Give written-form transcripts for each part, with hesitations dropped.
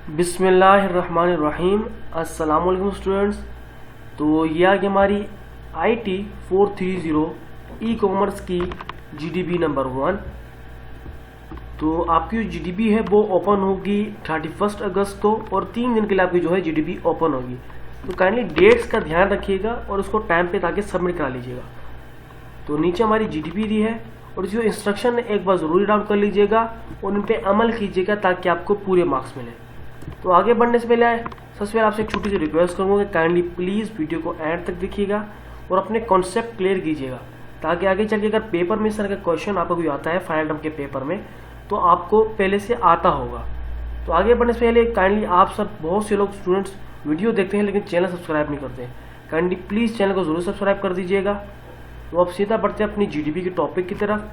बिस्मिल्लाहिर्रहमानिर्रहीम। अस्सलाम वालेकुम स्टूडेंट्स। तो ये आ गई हमारी IT 430 ई कॉमर्स की GDP नंबर 1। तो आपकी जो GDP है वो ओपन होगी 31 अगस्त को और 3 दिन के लिए आपकी जो है GDP ओपन होगी। तो काइंडली डेट्स का ध्यान रखिएगा और उसको टाइम पे ताकि सबमिट करा लीजिएगा। तो नीचे हमारी GDP दी है और जो इंस्ट्रक्शन है एक बार ज़रूर डाउन कर लीजिएगा और उन पर अमल कीजिएगा ताकि आपको पूरे मार्क्स मिले। तो आगे बढ़ने से पहले सबसे पहले आपसे एक छोटी सी रिक्वेस्ट करूँगा कि काइंडली प्लीज़ वीडियो को एंड तक देखिएगा और अपने कॉन्सेप्ट क्लियर कीजिएगा ताकि आगे चल के अगर पेपर में इस तरह का क्वेश्चन आपको कोई आता है फाइनल टर्म के पेपर में तो आपको पहले से आता होगा। तो आगे बढ़ने से पहले काइंडली आप सब बहुत से लोग स्टूडेंट्स वीडियो देखते हैं लेकिन चैनल सब्सक्राइब नहीं करते, काइंडली प्लीज़ चैनल को ज़रूर सब्सक्राइब कर दीजिएगा। तो अब सीधा बढ़ते हैं अपनी GDP के टॉपिक की तरफ।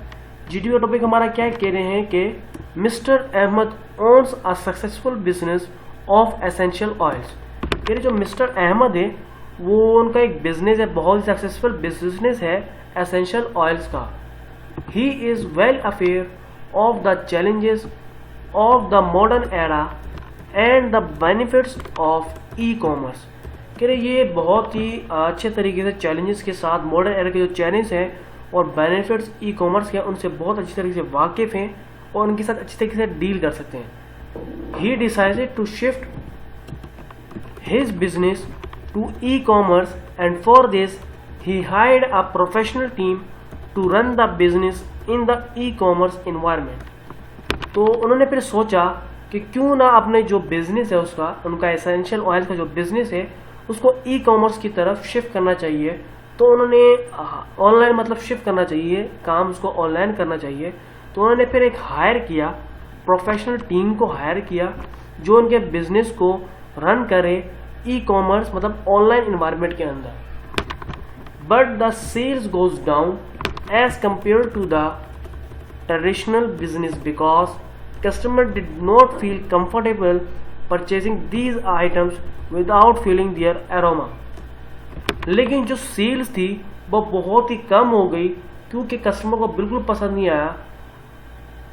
GDP का टॉपिक हमारा क्या है, कह रहे हैं कि mister Ahmed owns a successful business of essential oils. कह रहे जो मिस्टर अहमद है वो उनका एक बिजनेस है, बहुत ही सक्सेसफुल बिजनेस है एसेंशियल ऑयल्स का। He is well aware of the challenges of the modern era and the benefits of e commerce. कह रहे ये बहुत ही अच्छे तरीके से चैलेंजेस के साथ मॉडर्न एरा के जो चैलेंज हैं और बेनिफिट्स ई कॉमर्स के उनसे बहुत अच्छी तरीके से वाकिफ़ हैं और उनके साथ अच्छी तरीके से डील कर सकते हैं। He decided to shift his business to e-commerce and for this he hired a professional team to run the business in the e-commerce environment। तो उन्होंने फिर सोचा कि क्यों ना अपने जो बिजनेस है उनका एसेंशियल ऑयल का जो बिजनेस है उसको ई कॉमर्स की तरफ शिफ्ट करना चाहिए। तो उन्होंने ऑनलाइन मतलब शिफ्ट करना चाहिए, काम उसको ऑनलाइन करना चाहिए। तो उन्होंने फिर एक हायर किया, प्रोफेशनल टीम को हायर किया जो उनके बिजनेस को रन करे ई कॉमर्स मतलब ऑनलाइन इन्वायरमेंट के अंदर। But the sales goes down as compare to the traditional business because customer did not feel comfortable purchasing these items without feeling their aroma. लेकिन जो सेल्स थी वो बहुत ही कम हो गई क्योंकि कस्टमर को बिल्कुल पसंद नहीं आया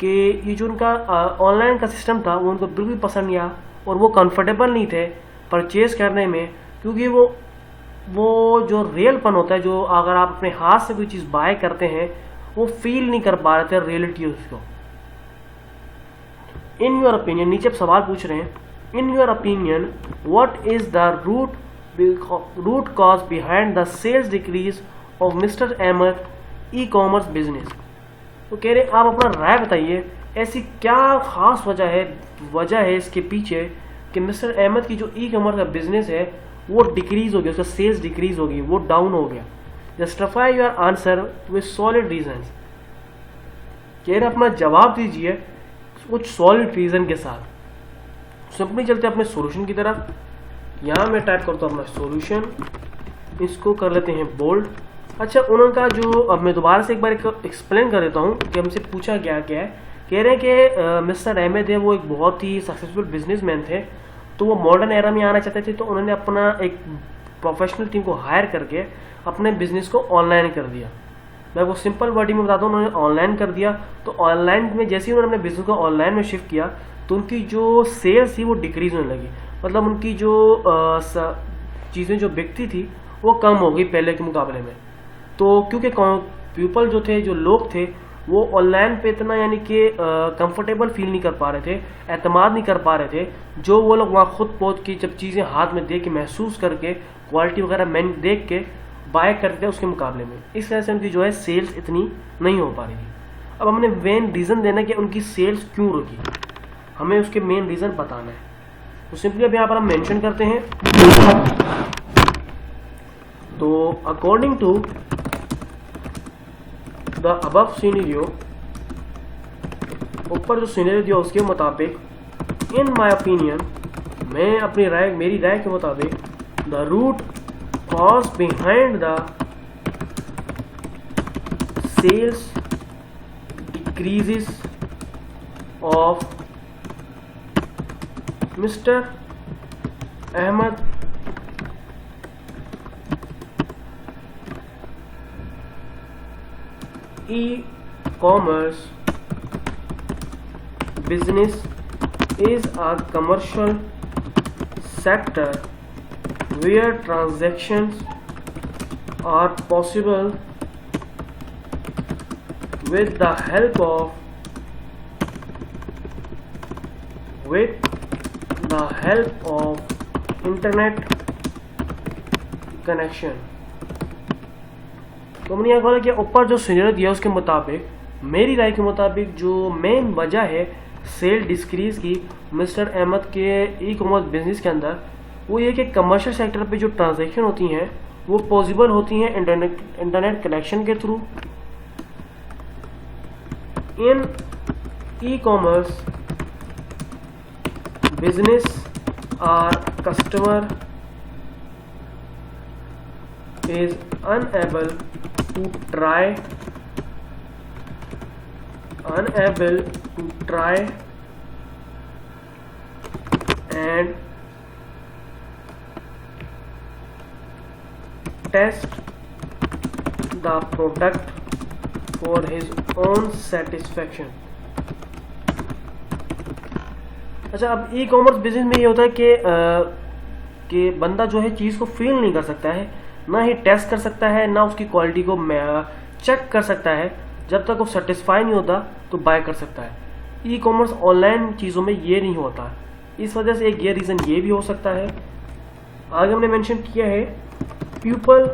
कि ये जो उनका ऑनलाइन का सिस्टम था वो उनको बिल्कुल पसंद नहीं आया और वो कंफर्टेबल नहीं थे परचेज करने में, क्योंकि वो जो रियलपन होता है, जो अगर आप अपने हाथ से कोई चीज़ बाय करते हैं वो फील नहीं कर पा रहे थे रियलिटी उसको। इन योर ओपिनियन, नीचे आप सवाल पूछ रहे हैं, in your opinion what is the root cause behind the sales decrease of mister Ahmed e commerce business. तो कह रहे आप अपना राय बताइए, ऐसी क्या खास वजह है इसके पीछे कि मिस्टर अहमद की जो ई कॉमर्स का बिजनेस है वो डिक्रीज हो गया, उसका सेल्स डिक्रीज हो गई, वो डाउन हो गया। Justify your answer with solid reasons. कह रहे अपना जवाब दीजिए कुछ सॉलिड रीजन के साथ। सिंपली चलते अपने सॉल्यूशन की तरफ। यहाँ मैं टाइप करता हूँ अपना सॉल्यूशन, इसको कर लेते हैं बोल्ड। अच्छा, उनका जो अब मैं दोबारा से एक बार एक्सप्लेन कर देता हूँ कि हमसे पूछा क्या है। कह रहे हैं कि मिस्टर अहमद है वो एक बहुत ही सक्सेसफुल बिजनेसमैन थे, तो वो मॉडर्न एरा में आना चाहते थे। तो उन्होंने अपना एक प्रोफेशनल टीम को हायर करके अपने बिजनेस को ऑनलाइन कर दिया। मैं वो सिंपल वर्डिंग में बताता हूँ, उन्होंने ऑनलाइन कर दिया। तो ऑनलाइन में जैसे ही उन्होंने अपने बिजनेस को ऑनलाइन में शिफ्ट किया तो उनकी जो सेल्स थी वो डिक्रीज होने लगी, मतलब उनकी जो चीज़ें जो बिकती थी वो कम हो गई पहले के मुकाबले में। तो क्योंकि पीपल जो थे, जो लोग थे, वो ऑनलाइन पे इतना यानी कि कंफर्टेबल फील नहीं कर पा रहे थे, एतमाद नहीं कर पा रहे थे, जो वो लोग वहाँ खुद पहुँच के जब चीज़ें हाथ में देख के महसूस करके क्वालिटी वगैरह मैन देख के बाय करते थे उसके मुकाबले में। इस वजह से उनकी जो है सेल्स इतनी नहीं हो पा रही थी। अब हमने मेन रीज़न देना कि उनकी सेल्स क्यों रुकी, हमें उसके मेन रीज़न बताना है। तो सिंपली अब यहाँ पर हम मेंशन करते हैं। तो according to the above scenario, ऊपर जो सिनेरियो दिया उसके मुताबिक, इन माय ओपिनियन, मैं अपनी राय, मेरी राय के मुताबिक, the root cause behind the sales decreases of mister Ahmed e commerce business is a commercial sector where transactions are possible with the help of internet connection। तो मैंने यहाँ बोला कि ऊपर जो सिनेरियो दिया उसके मुताबिक, मेरी राय के मुताबिक जो मेन वजह है सेल डिक्रीज की मिस्टर अहमद के ई कॉमर्स बिजनेस के अंदर, वो ये कि कमर्शियल सेक्टर पे जो ट्रांजैक्शन होती हैं वो पॉसिबल होती हैं इंटरनेट कनेक्शन के through. In e commerce business our customer is unable to try and test the product for his own satisfaction। अच्छा, अब ई कॉमर्स बिजनेस में ये होता है कि बंदा जो है चीज़ को फील नहीं कर सकता है, ना ही टेस्ट कर सकता है, ना उसकी क्वालिटी को चेक कर सकता है। जब तक वो सेटिस्फाई नहीं होता तो बाय कर सकता है। ई कॉमर्स ऑनलाइन चीज़ों में ये नहीं होता, इस वजह से एक ये रीज़न ये भी हो सकता है। आगे हमने मेंशन किया है people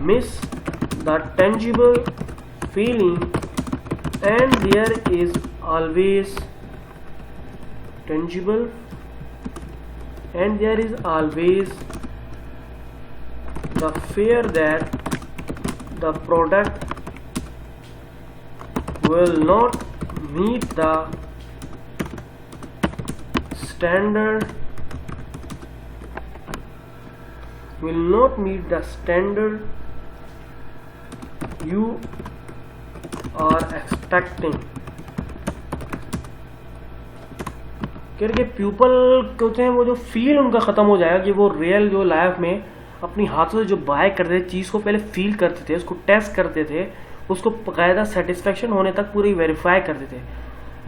miss the tangible feeling and there is always tangible and there is always the fear that the product will not meet the standard you are expecting। क्योंकि पीपल कहते हैं वो जो फील उनका ख़त्म हो जाएगा कि वो रियल जो लाइफ में अपनी हाथों से जो बाय करते थे, चीज़ को पहले फील करते थे, उसको टेस्ट करते थे, उसको बाकायदा सेटिस्फेक्शन होने तक पूरी वेरीफाई करते थे,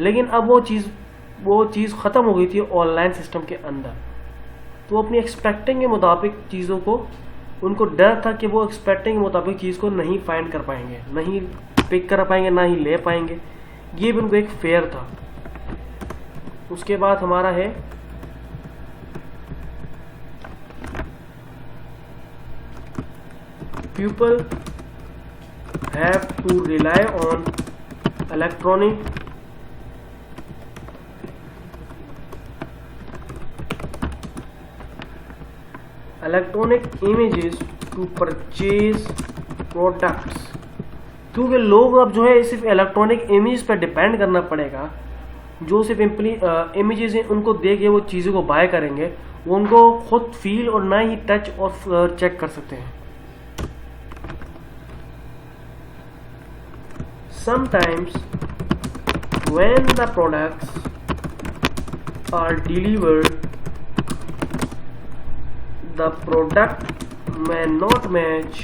लेकिन अब वो चीज़ ख़त्म हो गई थी ऑनलाइन सिस्टम के अंदर। तो अपनी एक्सपेक्टिंग के मुताबिक चीज़ों को, उनको डर था कि वो एक्सपेक्टिंग के मुताबिक चीज़ को नहीं फाइंड कर पाएंगे, नहीं पिक कर पाएंगे, ना ही ले पाएंगे। ये भी उनको एक फेयर था। उसके बाद हमारा है people have to rely on electronic images to purchase products. क्योंकि लोग अब जो है सिर्फ इलेक्ट्रॉनिक इमेज पर डिपेंड करना पड़ेगा, जो सिर्फ इमेजेस हैं उनको देख के वो चीज़ों को बाय करेंगे, वो उनको खुद फील और ना ही टच और चेक कर सकते हैं। Sometimes when the products are delivered the product may not match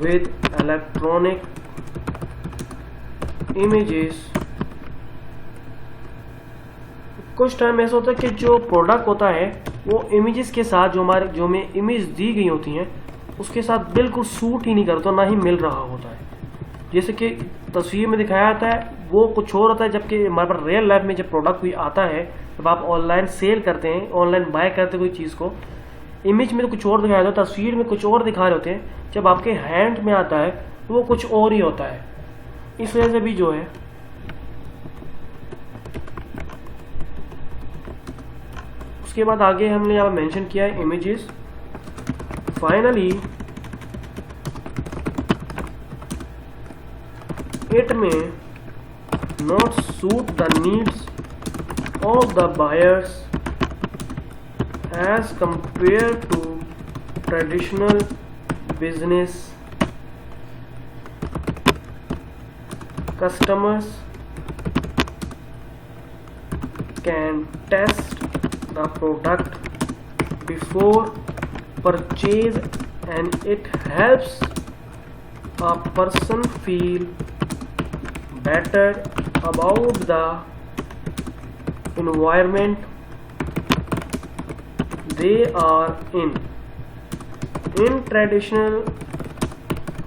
with electronic images। कुछ टाइम ऐसा होता है कि जो प्रोडक्ट होता है वो इमेजेस के साथ जो में इमेज दी गई होती हैं उसके साथ बिल्कुल सूट ही नहीं करता, ना ही मिल रहा होता है। जैसे कि तस्वीर में दिखाया जाता है वो कुछ और होता है, जबकि हमारे पास रियल लाइफ में जब प्रोडक्ट कोई आता है, जब आप ऑनलाइन सेल करते हैं, ऑनलाइन बाय करते हैं कोई चीज़ को, इमेज में तो कुछ और दिखाया जाता है, तस्वीर में कुछ और दिखा रहे होते हैं, जब आपके हैंड में आता है वो कुछ और ही होता है। इस वजह से भी जो है उसके बाद आगे हमने यहाँ मेंशन किया है इमेजेस। फाइनली इट में not suit the needs of the buyers as compared to traditional business। Customers can test the product before purchase and it helps a person feel better about the environment they are in. In traditional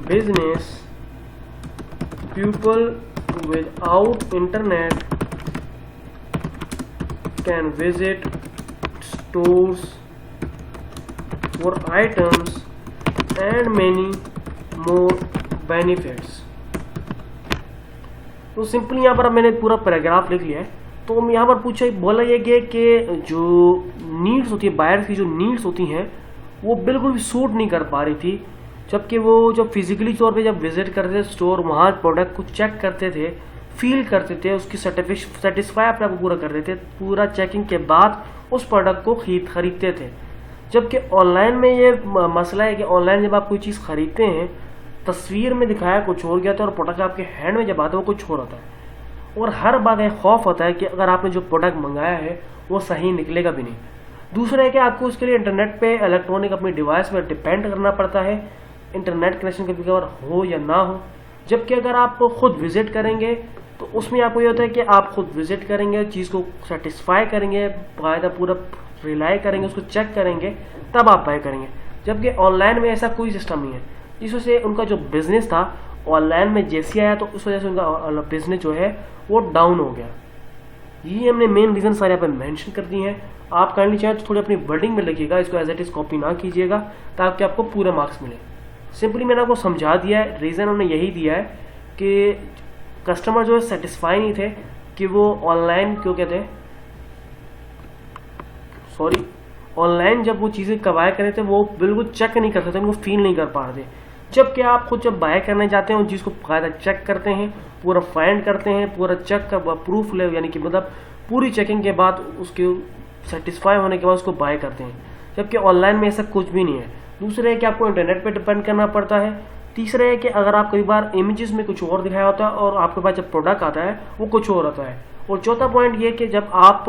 business, people without internet can visit stores for items and many more benefits. तो simply यहाँ पर मैंने पूरा paragraph लिख लिया है। तो यहाँ पर बोला ये गया कि जो नीड्स होती है, बायर्स की जो नीड्स होती हैं वो बिल्कुल भी सूट नहीं कर पा रही थी, जबकि वो जब फिजिकली तौर पे जब विजिट करते थे स्टोर, वहाँ प्रोडक्ट को चेक करते थे, फील करते थे, उसकी सेटिस्फाई अपने आप को पूरा करते थे, पूरा चेकिंग के बाद उस प्रोडक्ट को खरीदते थे। जबकि ऑनलाइन में ये मसला है कि ऑनलाइन जब आप कोई चीज़ खरीदते हैं, तस्वीर में दिखाया कुछ और गया था और प्रोडक्ट आपके हैंड में जब आता है वो कुछ और होता है, और हर बार एक खौफ होता है कि अगर आपने जो प्रोडक्ट मंगाया है वो सही निकलेगा भी नहीं। दूसरा है कि आपको उसके लिए इंटरनेट पे इलेक्ट्रॉनिक अपनी डिवाइस पर डिपेंड करना पड़ता है, इंटरनेट कनेक्शन कभी कभार हो या ना हो। जबकि अगर आप खुद विजिट करेंगे तो उसमें आपको ये होता है कि आप खुद विजिट करेंगे, चीज़ को सेटिस्फाई करेंगे, बाकायदा पूरा रिलाई करेंगे, उसको चेक करेंगे, तब आप बाय करेंगे। जबकि ऑनलाइन में ऐसा कोई सिस्टम नहीं है, इस वजह से उनका जो बिजनेस था ऑनलाइन में जैसे आया तो उस वजह से उनका बिजनेस जो है वो डाउन हो गया। ये हमने मेन रीजन सारे यहाँ पर मेंशन कर दिए हैं। आप काइंडली चाहे तो थोड़ी अपनी वर्डिंग में लिखिएगा, इसको एज इट इज कॉपी ना कीजिएगा ताकि आपको पूरे मार्क्स मिले। सिंपली मैंने आपको समझा दिया है, रीज़न हमने यही दिया है कि कस्टमर जो है सेटिस्फाई नहीं थे कि वो ऑनलाइन क्यों कहते हैं ऑनलाइन जब वो चीज़ें बाय कर रहे थे वो बिल्कुल चेक नहीं करते थे, उनको फील नहीं कर पा रहे थे। जबकि आप खुद जब बाय करने जाते हैं उस चीज़ को बाकायदा चेक करते हैं, पूरा फाइंड करते हैं, पूरा चेक का प्रूफ ले, यानी कि मतलब पूरी चेकिंग के बाद उसके सेटिस्फाई होने के बाद उसको बाय करते हैं। जबकि ऑनलाइन में ऐसा कुछ भी नहीं है। दूसरा है कि आपको इंटरनेट पे डिपेंड करना पड़ता है। तीसरा है कि अगर आप कई बार इमेजेस में कुछ और दिखाया होता है और आपके पास जब प्रोडक्ट आता है वो कुछ और आता है। और चौथा पॉइंट ये कि जब आप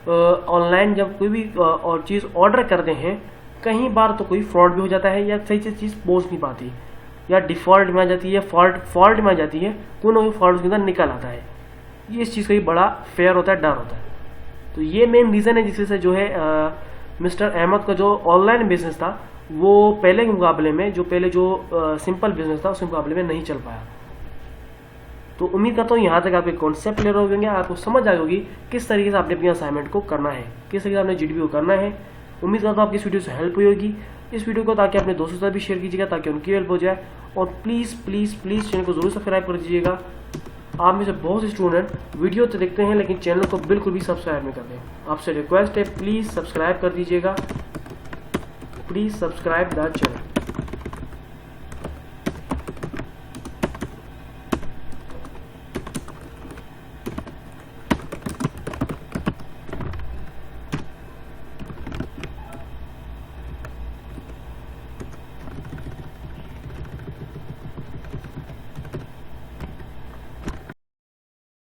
ऑनलाइन जब कोई भी और चीज़ ऑर्डर करते हैं, कई बार तो कोई फ्रॉड भी हो जाता है या सही से चीज़ पहुंच नहीं पाती, या डिफ़ॉल्ट में आ जाती है, फॉल्ट में आ जाती है, कोई ना कोई फॉल्ट उसके अंदर निकल आता है। ये इस चीज़ का ही बड़ा फेयर होता है, डर होता है। तो ये मेन रीज़न है जिससे जो है मिस्टर अहमद का जो ऑनलाइन बिजनेस था वो पहले के मुकाबले में जो सिंपल बिजनेस था उसके मुकाबले में नहीं चल पाया। तो उम्मीद करता हूँ यहाँ तक आपके कॉन्सेप्ट क्लियर हो गए, आपको समझ आ होगी किस तरीके से आपने अपनी असाइनमेंट को करना है, किस तरीके से आपने जीडीपी को करना है। उम्मीद करता हूँ आपकी इस वीडियो से हेल्प हुई होगी। इस वीडियो को ताकि अपने दोस्तों से भी शेयर कीजिएगा ताकि उनकी हेल्प हो जाए, और प्लीज़ प्लीज़ प्लीज़ चैनल को जरूर सब्सक्राइब कर दीजिएगा। आप में से बहुत से स्टूडेंट वीडियो तो देखते हैं लेकिन चैनल को बिल्कुल भी सब्सक्राइब नहीं करते। आपसे रिक्वेस्ट है प्लीज़ सब्सक्राइब कर दीजिएगा, प्लीज़ सब्सक्राइब द चैनल।